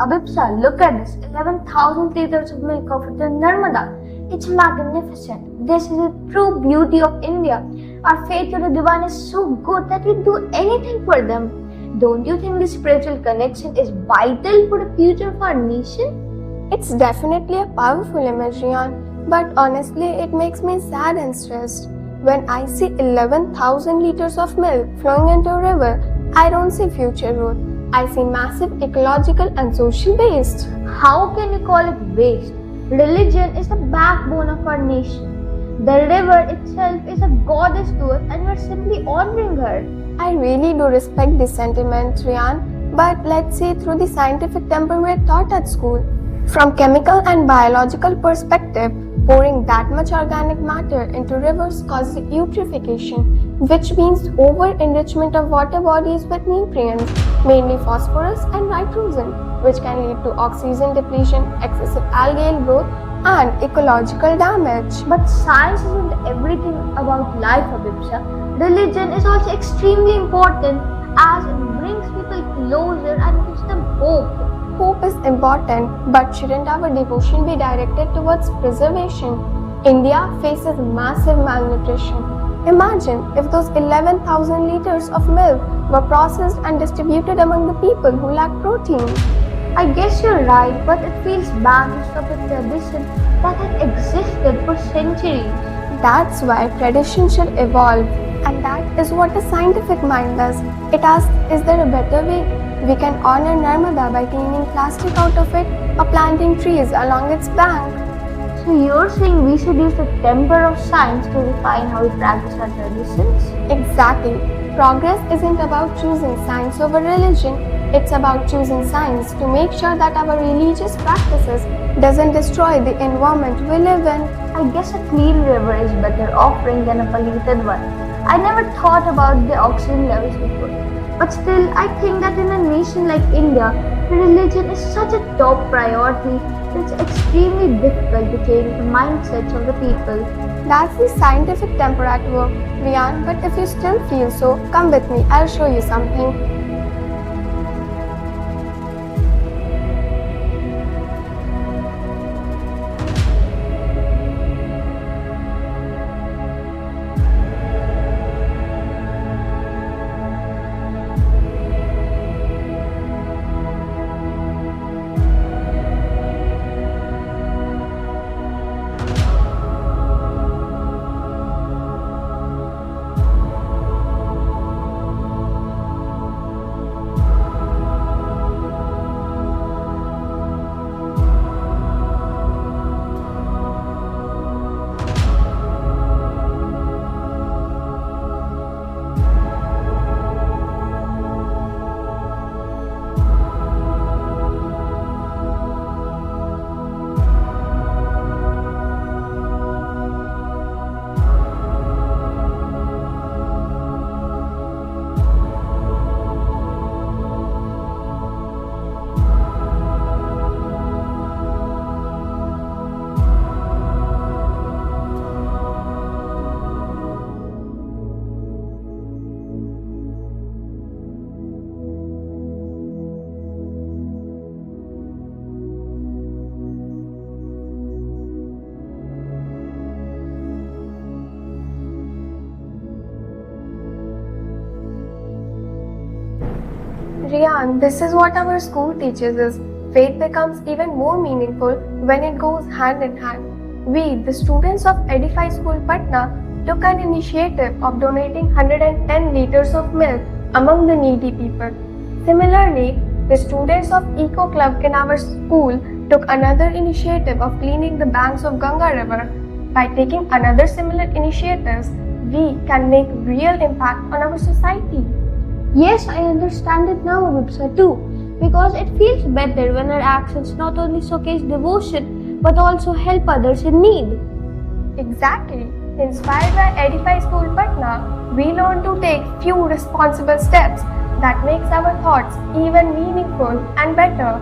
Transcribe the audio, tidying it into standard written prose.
Abhipsa, look at this, 11,000 liters of milk of the Narmada. It's magnificent. This is the true beauty of India. Our faith to the divine is so good that we do anything for them. Don't you think this spiritual connection is vital for the future of our nation? It's definitely a powerful image, Rian, but honestly, it makes me sad and stressed. When I see 11,000 liters of milk flowing into a river, I don't see future growth. I see massive ecological and social waste. How can you call it waste? Religion is the backbone of our nation. The river itself is a goddess to us and we're simply honoring her. I really do respect this sentiment, Rian, but let's see through the scientific temper we're taught at school. From chemical and biological perspective, pouring that much organic matter into rivers causes eutrophication, which means over-enrichment of water bodies with nutrients, mainly phosphorus and nitrogen, which can lead to oxygen depletion, excessive algal growth, and ecological damage. But science isn't everything about life, Abhipsa. Religion is also extremely important as it brings people closer and gives them hope. Hope is important, but shouldn't our devotion be directed towards preservation? India faces massive malnutrition. Imagine if those 11,000 liters of milk were processed and distributed among the people who lack protein. I guess you're right, but it feels bad to stop a tradition that has existed for centuries. That's why tradition should evolve, and that is what a scientific mind does. It asks, is there a better way? We can honor Narmada by cleaning plastic out of it or planting trees along its bank. So you're saying we should use the temper of science to define how we practice our traditions? Exactly. Progress isn't about choosing science over religion. It's about choosing science to make sure that our religious practices doesn't destroy the environment we live in. I guess a clean river is better offering than a polluted one. I never thought about the oxygen levels before. But still, I think that in a nation like India, where religion is such a top priority, it's extremely difficult to change the mindsets of the people. That's the scientific temper at work, Rian, but if you still feel so, come with me, I'll show you something. Rian, this is what our school teaches us. Faith becomes even more meaningful when it goes hand in hand. We, the students of Edify School Patna, took an initiative of donating 110 liters of milk among the needy people. Similarly, the students of Eco Club in our school took another initiative of cleaning the banks of Ganga River. By taking another similar initiatives, we can make real impact on our society. Yes, I understand it now, Abhipsa, too, because it feels better when our actions not only showcase devotion but also help others in need. Exactly. Inspired by Edify School Patna, we learn to take few responsible steps that makes our thoughts even meaningful and better.